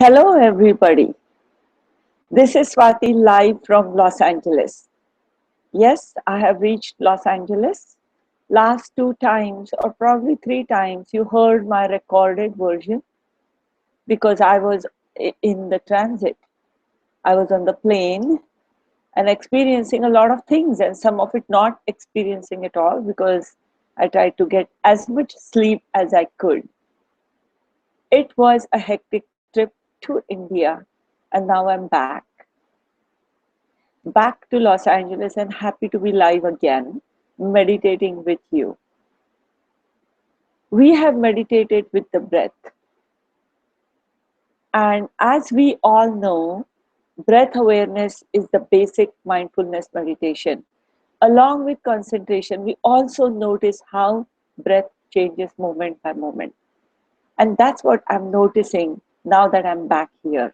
Hello, everybody. This is Swati live from Los Angeles. Yes, I have reached Los Angeles. Last two times, or probably three times, you heard my recorded version because I was in the transit. I was on the plane and experiencing a lot of things, and some of it not experiencing at all because I tried to get as much sleep as I could. It was a hectic trip to India, and now I'm back to Los Angeles and happy to be live again, meditating with you. We have meditated with the breath. And as we all know, breath awareness is the basic mindfulness meditation. Along with concentration, we also notice how breath changes moment by moment. And that's what I'm noticing now that I'm back here.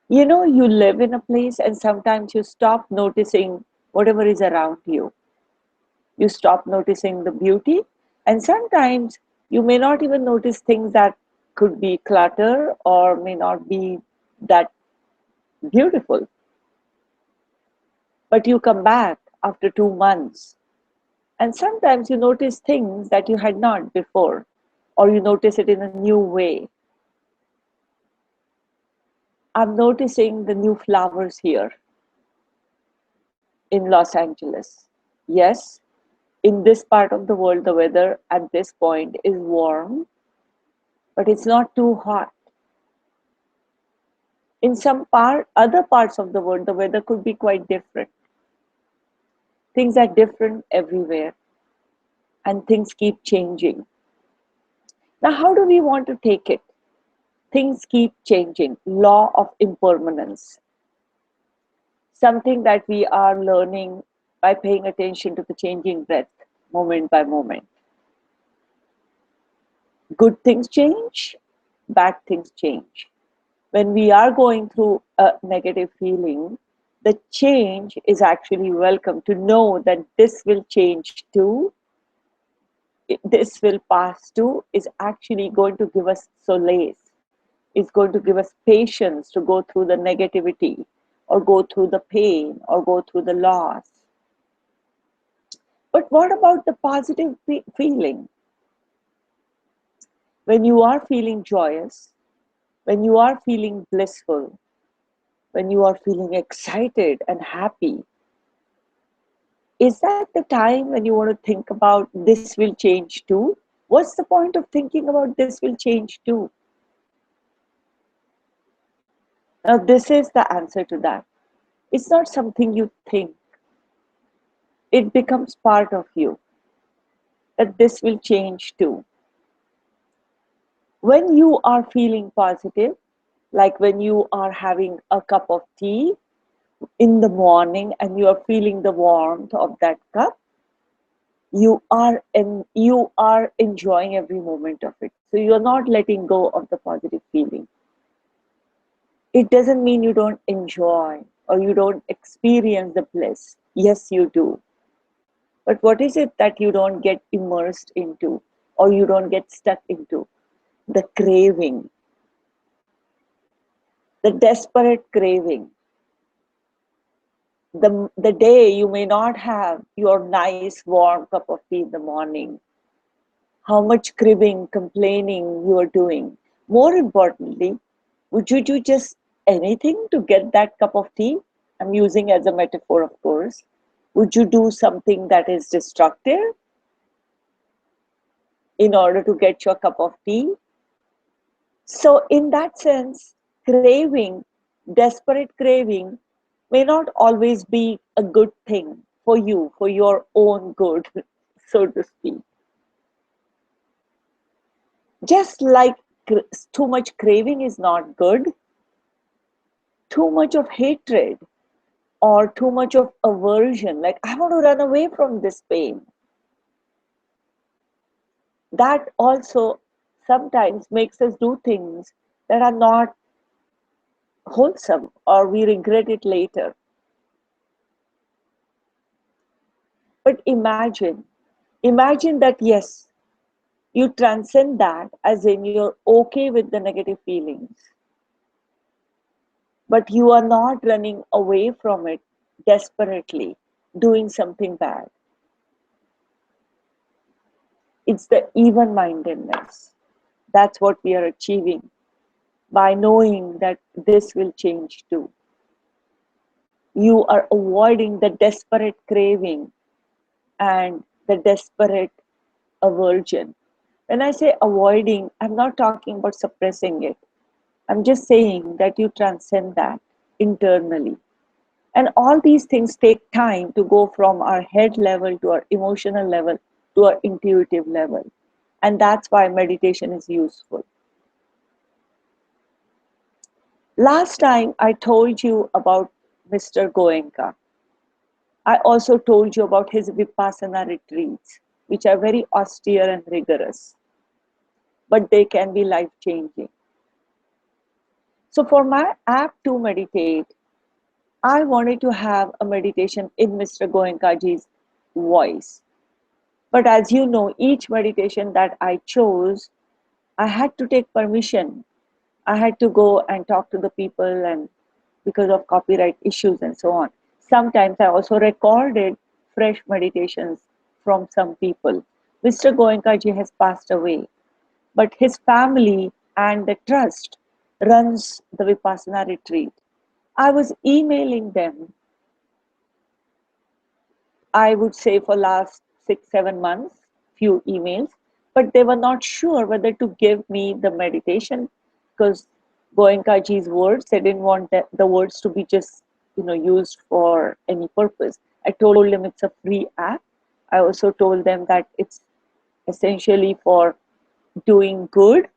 You know, you live in a place and sometimes you stop noticing whatever is around you. You stop noticing the beauty, and sometimes you may not even notice things that could be clutter or may not be that beautiful. But you come back after 2 months, and sometimes you notice things that you had not before, or you notice it in a new way. I'm noticing the new flowers here in Los Angeles. Yes, in this part of the world, the weather at this point is warm, but it's not too hot. In other parts of the world, the weather could be quite different. Things are different everywhere, and things keep changing. Now, how do we want to take it? Things keep changing. Law of impermanence. Something that we are learning by paying attention to the changing breath, moment by moment. Good things change, bad things change. When we are going through a negative feeling, the change is actually welcome. To know that this will change too, this will pass too, is actually going to give us solace. It's going to give us patience to go through the negativity or go through the pain or go through the loss. But what about the positive feeling? When you are feeling joyous, when you are feeling blissful, when you are feeling excited and happy, is that the time when you want to think about this will change too? What's the point of thinking about this will change too? Now, this is the answer to that. It's not something you think, it becomes part of you that this will change too. When you are feeling positive, like when you are having a cup of tea in the morning and you are feeling the warmth of that cup, you are enjoying every moment of it. So you're not letting go of the positive feeling. It doesn't mean you don't enjoy or you don't experience the bliss. Yes, you do. But what is it that you don't get immersed into or you don't get stuck into? The craving, the desperate craving. The day you may not have your nice warm cup of tea in the morning, how much cribbing, complaining you are doing. More importantly, would you do just anything to get that cup of tea? I'm using as a metaphor, of course. Would you do something that is destructive in order to get your cup of tea? So, in that sense, craving, desperate craving, may not always be a good thing for you, for your own good, so to speak. Just like too much craving is not good, too much of hatred or too much of aversion, like I want to run away from this pain, that also sometimes makes us do things that are not wholesome or we regret it later. But imagine that yes, You transcend that, as in you're okay with the negative feelings, but you are not running away from it desperately, doing something bad. It's the even mindedness. That's what we are achieving by knowing that this will change too. You are avoiding the desperate craving and the desperate aversion. When I say avoiding, I'm not talking about suppressing it. I'm just saying that you transcend that internally. And all these things take time to go from our head level to our emotional level to our intuitive level. And that's why meditation is useful. Last time I told you about Mr. Goenka. I also told you about his Vipassana retreats, which are very austere and rigorous, but they can be life-changing. So for my app to meditate, I wanted to have a meditation in Mr. Goenkaji's voice. But as you know, each meditation that I chose, I had to take permission. I had to go and talk to the people, and because of copyright issues and so on. Sometimes I also recorded fresh meditations from some people. Mr. Goenkaji has passed away, but his family and the trust runs the Vipassana retreat. I was emailing them, I would say for last 6-7 months, few emails, but they were not sure whether to give me the meditation because Goenkaji's words, they didn't want the words to be just used for any purpose. I told them it's a free app. I also told them that it's essentially for doing good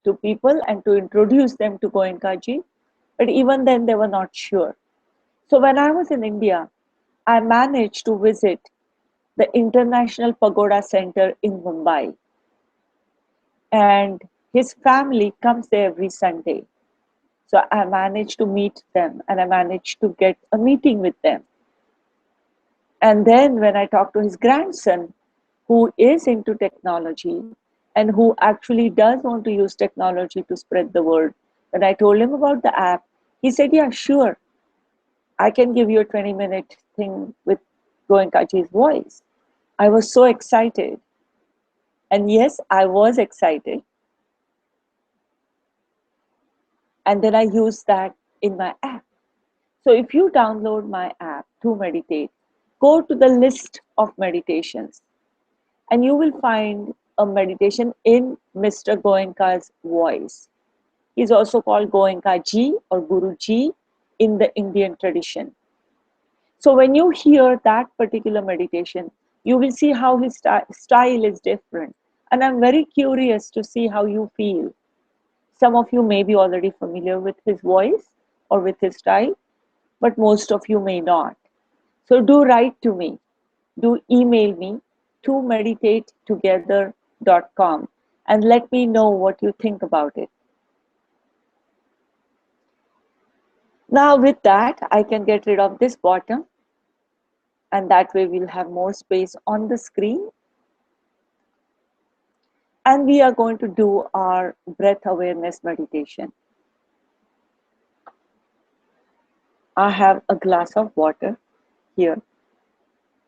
to people and to introduce them to Goenkaji. But even then, they were not sure. So when I was in India, I managed to visit the International Pagoda Center in Mumbai. And his family comes there every Sunday. So I managed to meet them and I managed to get a meeting with them. And then when I talked to his grandson, who is into technology and who actually does want to use technology to spread the word, when I told him about the app, he said, yeah, sure, I can give you a 20-minute thing with Goenkaji's voice. I was so excited. And yes, I was excited. And then I used that in my app. So if you download my app to meditate, go to the list of meditations and you will find a meditation in Mr. Goenka's voice. He's also called Goenka Ji or Guru Ji in the Indian tradition. So when you hear that particular meditation, you will see how his style is different. And I'm very curious to see how you feel. Some of you may be already familiar with his voice or with his style, but most of you may not. So do write to me. Do email me to meditatetogether.com and let me know what you think about it. Now with that, I can get rid of this bottom and that way we'll have more space on the screen. And we are going to do our breath awareness meditation. I have a glass of water here.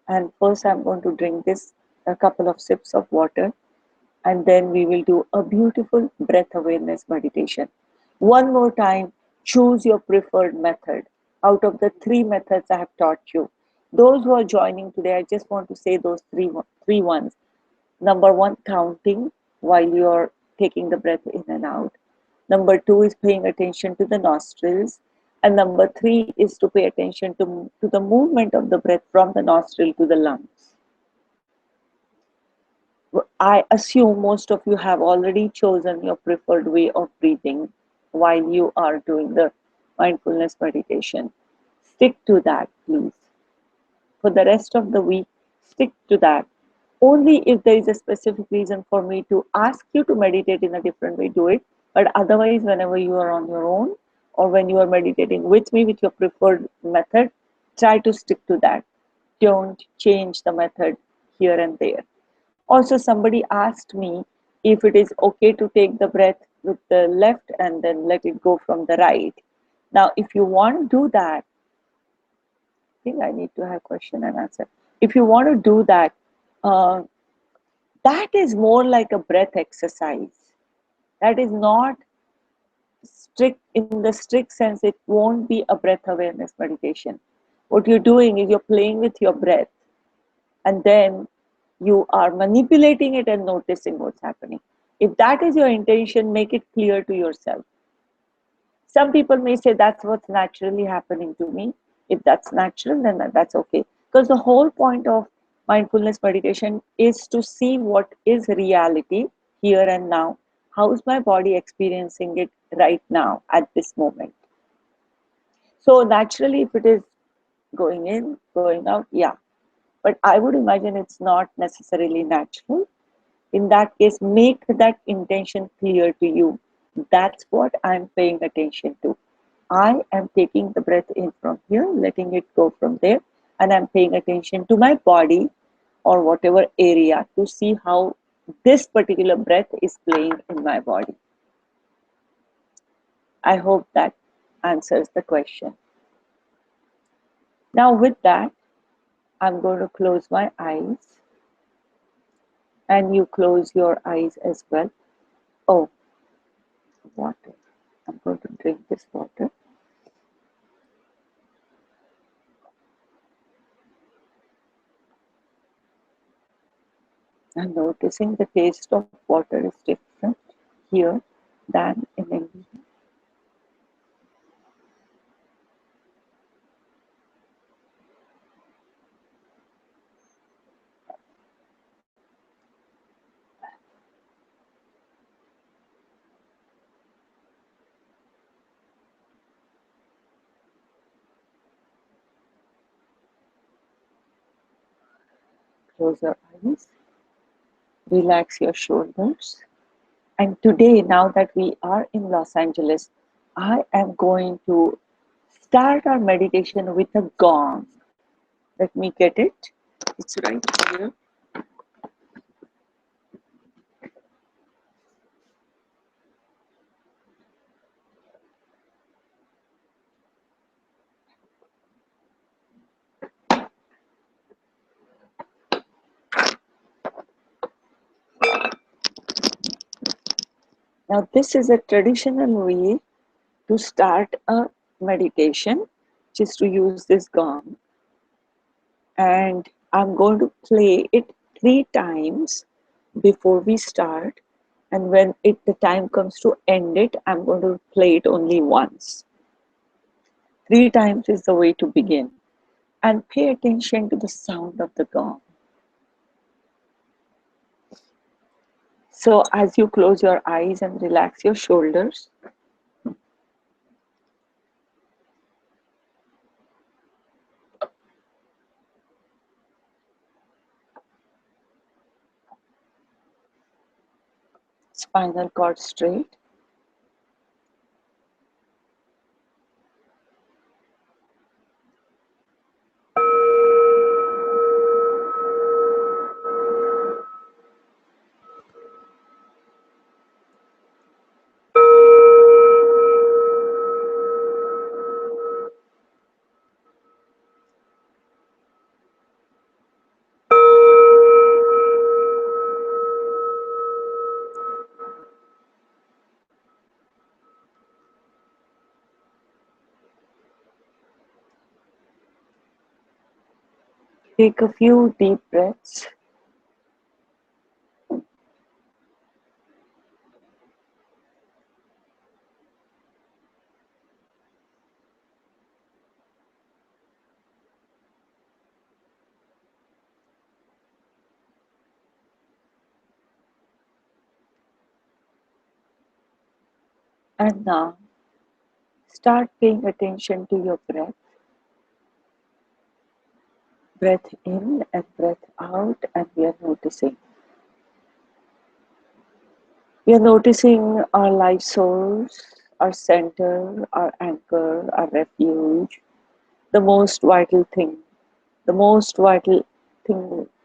And first I'm going to drink a couple of sips of water. And then we will do a beautiful breath awareness meditation. One more time, choose your preferred method out of the 3 methods I have taught you. Those who are joining today, I just want to say those three ones. Number 1, counting while you're taking the breath in and out. Number 2 is paying attention to the nostrils. And number 3 is to pay attention to the movement of the breath from the nostril to the lungs. I assume most of you have already chosen your preferred way of breathing while you are doing the mindfulness meditation. Stick to that, please. For the rest of the week, stick to that. Only if there is a specific reason for me to ask you to meditate in a different way, do it. But otherwise, whenever you are on your own or when you are meditating with me with your preferred method, try to stick to that. Don't change the method here and there. Also, somebody asked me if it is okay to take the breath with the left and then let it go from the right. Now, if you want to do that, I think I need to have question and answer. If you want to do that, uh, that is more like a breath exercise. That is not strict in the strict sense. It won't be a breath awareness meditation. What you're doing is you're playing with your breath, and then you are manipulating it and noticing what's happening. If that is your intention, make it clear to yourself. Some people may say that's what's naturally happening to me. If that's natural, then that's okay. Because the whole point of mindfulness meditation is to see what is reality here and now. How is my body experiencing it right now at this moment? So naturally, if it is going in, going out, yeah. But I would imagine it's not necessarily natural. In that case, make that intention clear to you. That's what I'm paying attention to. I am taking the breath in from here, letting it go from there, and I'm paying attention to my body or whatever area to see how this particular breath is playing in my body. I hope that answers the question. Now, with that, I'm going to close my eyes, and you close your eyes as well. Oh, water. I'm going to drink this water. I'm noticing the taste of water is different here than in India. Close your eyes, relax your shoulders. And today, now that we are in Los Angeles, I am going to start our meditation with a gong. Let me get it. It's right here. Now, this is a traditional way to start a meditation, which is to use this gong. And I'm going to play it 3 times before we start. And when the time comes to end it, I'm going to play it only once. 3 times is the way to begin. And pay attention to the sound of the gong. So as you close your eyes and relax your shoulders, spinal cord straight, take a few deep breaths. And now start paying attention to your breath. Breath in and breath out, and we are noticing. We are noticing our life source, our center, our anchor, our refuge, the most vital thing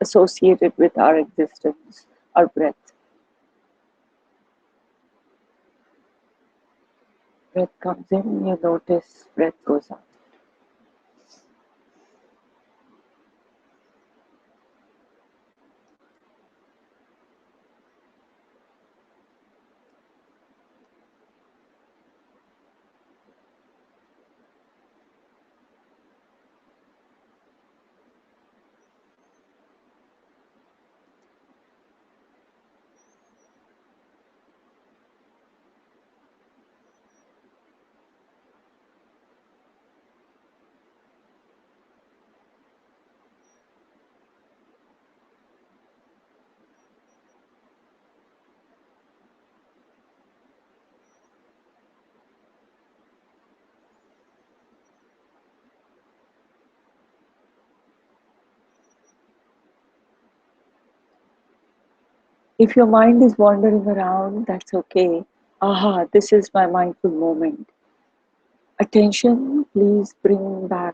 associated with our existence, our breath. Breath comes in, you notice, breath goes out. If your mind is wandering around, that's okay. Aha, this is my mindful moment. Attention, please bring back,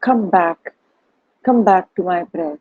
come back, come back to my breath.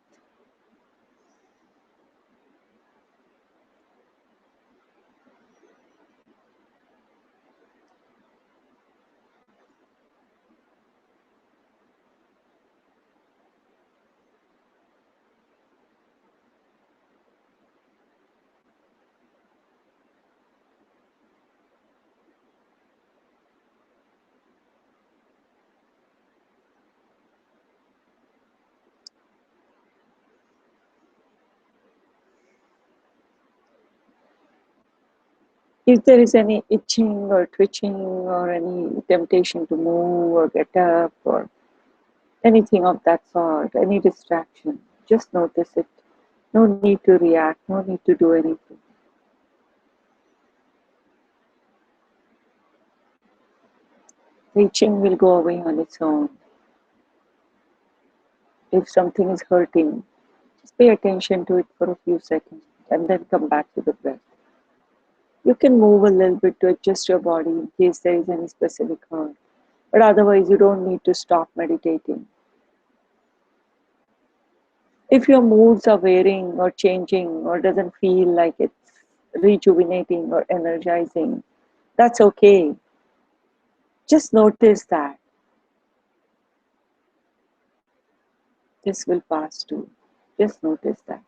If there is any itching or twitching or any temptation to move or get up or anything of that sort, any distraction, just notice it. No need to react, no need to do anything. The itching will go away on its own. If something is hurting, just pay attention to it for a few seconds and then come back to the breath. You can move a little bit to adjust your body in case there is any specific hurt. But otherwise, you don't need to stop meditating. If your moods are varying or changing or doesn't feel like it's rejuvenating or energizing, that's okay. Just notice that. This will pass too. Just notice that.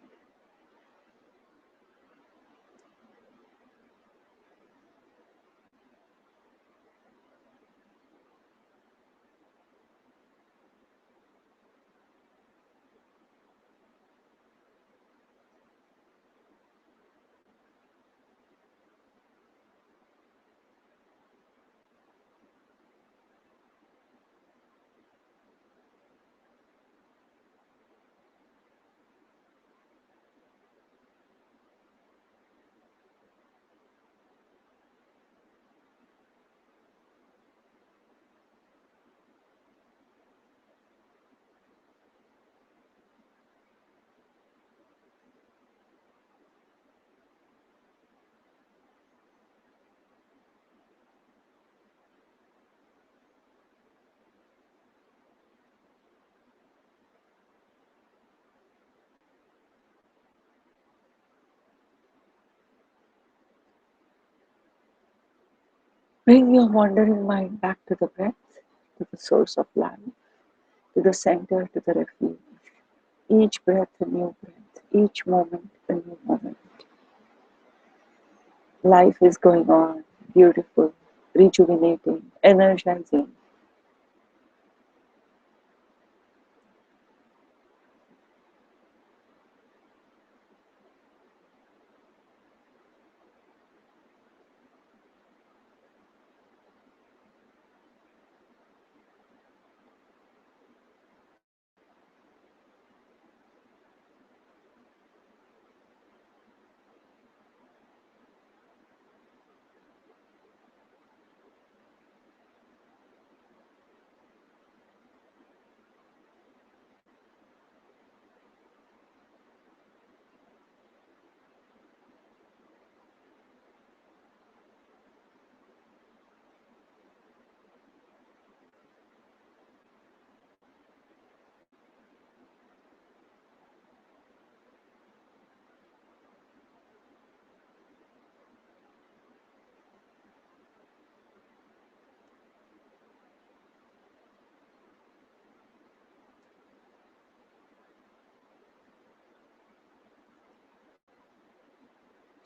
Bring your wandering mind back to the breath, to the source of life, to the center, to the refuge. Each breath a new breath, each moment a new moment. Life is going on, beautiful, rejuvenating, energizing.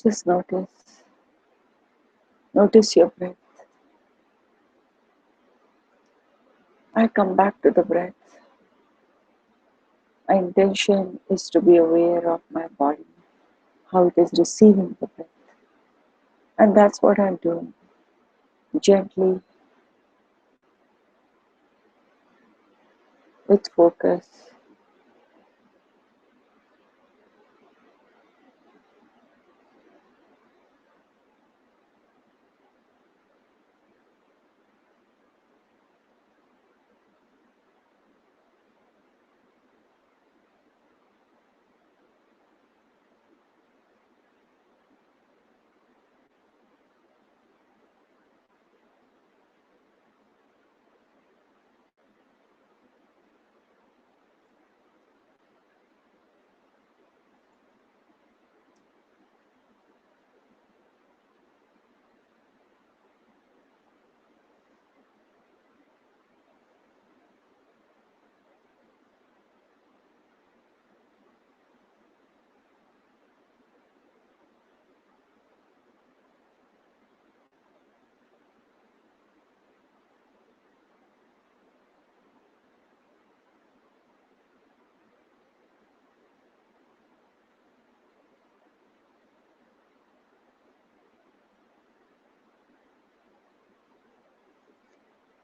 Just notice. Notice your breath. I come back to the breath. My intention is to be aware of my body, how it is receiving the breath. And that's what I'm doing. Gently, with focus.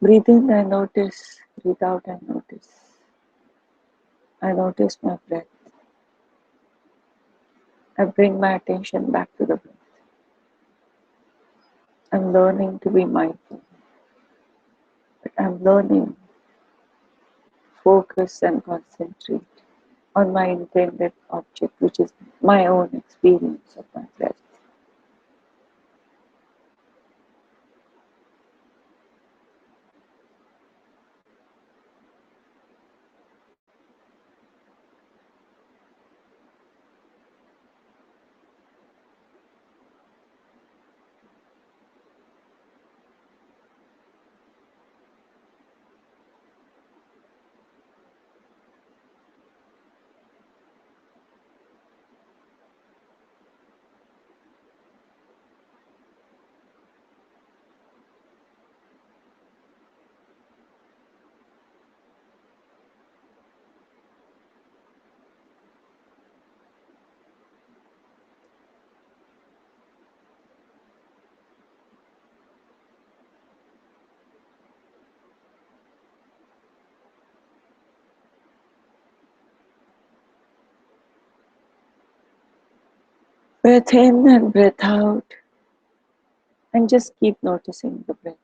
Breathe in, I notice. Breathe out, I notice. I notice my breath. I bring my attention back to the breath. I'm learning to be mindful. But I'm learning focus and concentrate on my intended object, which is my own experience of my breath. Breath in and breath out, and just keep noticing the breath.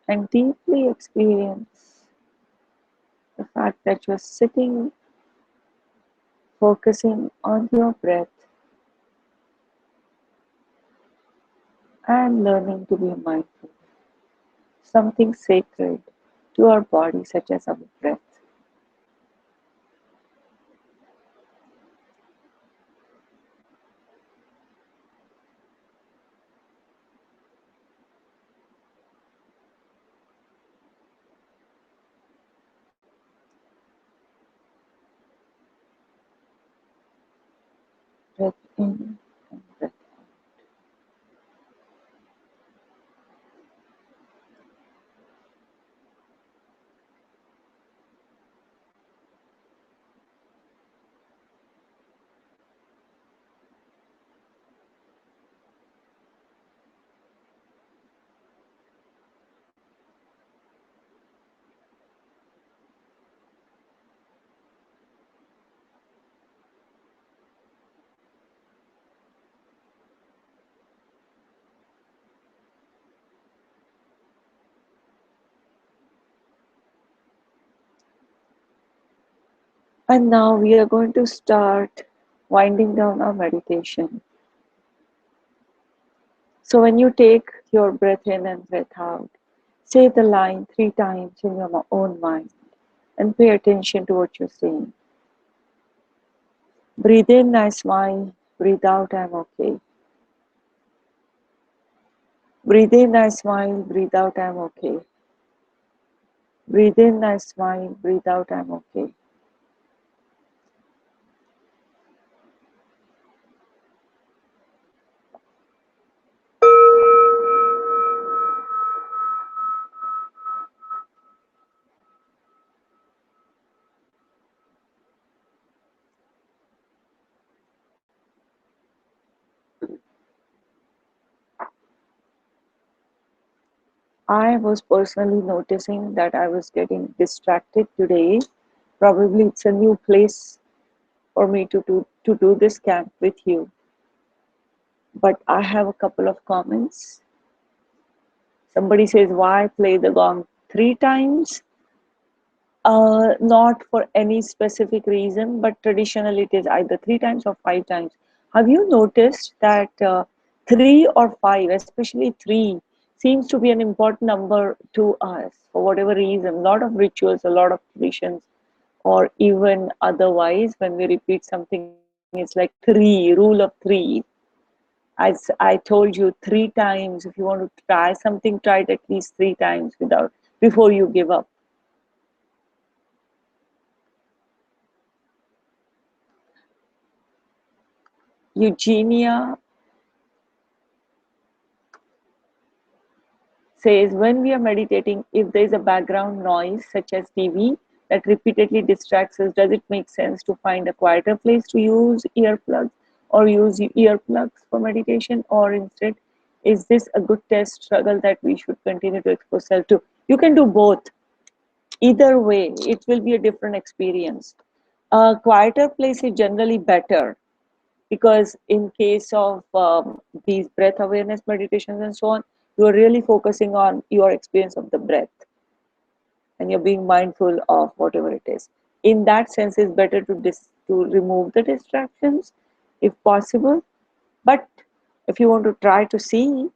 And deeply experience the fact that you're sitting, focusing on your breath, and learning to be mindful. Something sacred to our body, such as our breath. Breath in and breath out. And now we are going to start winding down our meditation. So when you take your breath in and breath out, say the line 3 times in your own mind and pay attention to what you're saying. Breathe in, I smile. Breathe out, I'm okay. Breathe in, I smile. Breathe out, I'm okay. Breathe in, I smile. Breathe out, I'm okay. I was personally noticing that I was getting distracted today. Probably it's a new place for me to do this camp with you. But I have a couple of comments. Somebody says, why play the gong 3 times? Not for any specific reason, but traditionally it is either 3 times or 5 times. Have you noticed that 3 or 5, especially 3, seems to be an important number to us for whatever reason? A lot of rituals, a lot of traditions, or even otherwise, when we repeat something, it's like 3, rule of 3. As I told you 3 times, if you want to try something, try it at least 3 times without before you give up. Eugenia says, when we are meditating, if there is a background noise such as TV that repeatedly distracts us, does it make sense to find a quieter place to use earplugs or use earplugs for meditation? Or instead, is this a good test struggle that we should continue to expose ourselves to? You can do both. Either way, it will be a different experience. A quieter place is generally better because in case of these breath awareness meditations and so on, you are really focusing on your experience of the breath and you're being mindful of whatever it is. In that sense, it's better to remove the distractions if possible. But if you want to try to see,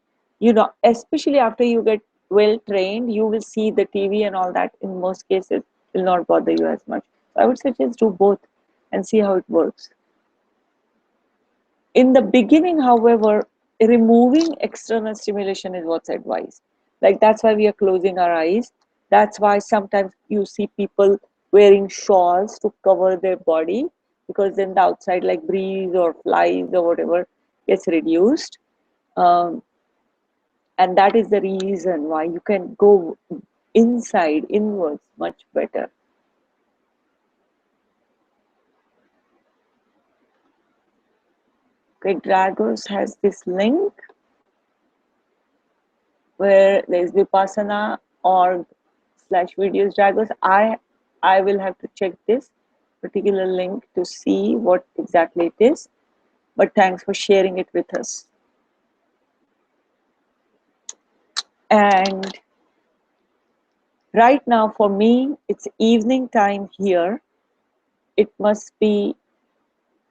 especially after you get well trained, you will see the TV and all that in most cases will not bother you as much. So I would suggest do both and see how it works. In the beginning, however, removing external stimulation is what's advised. Like that's why we are closing our eyes. That's why sometimes you see people wearing shawls to cover their body because then the outside, like breeze or flies or whatever, gets reduced. Um, and that is the reason why you can go inside, inwards, much better. Okay, Dragos has this link where there's Vipassana org/videos Dragos. I will have to check this particular link to see what exactly it is. But thanks for sharing it with us. And right now for me, it's evening time here. It must be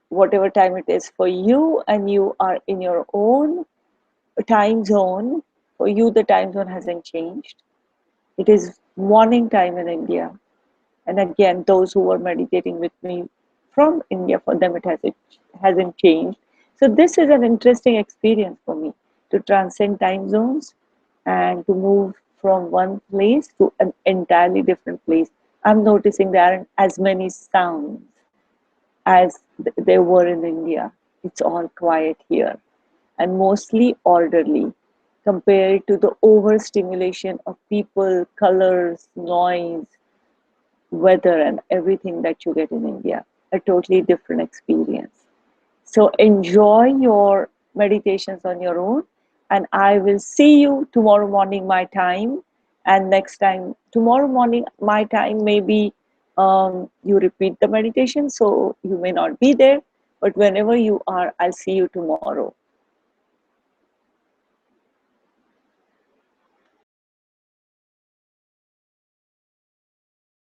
whatever time it is for you, and you are in your own time zone. For you, the time zone hasn't changed. It is morning time in India. And again, those who were meditating with me from India, for them hasn't changed. So this is an interesting experience for me to transcend time zones and to move from one place to an entirely different place. I'm noticing there aren't as many sounds as there were in India. It's all quiet here and mostly orderly compared to the overstimulation of people, colors, noise, weather, and everything that you get in India. A totally different experience. So enjoy your meditations on your own, and I will see you tomorrow morning, my time. And next time, tomorrow morning, my time, maybe you repeat the meditation, so you may not be there, but whenever you are, I'll see you tomorrow.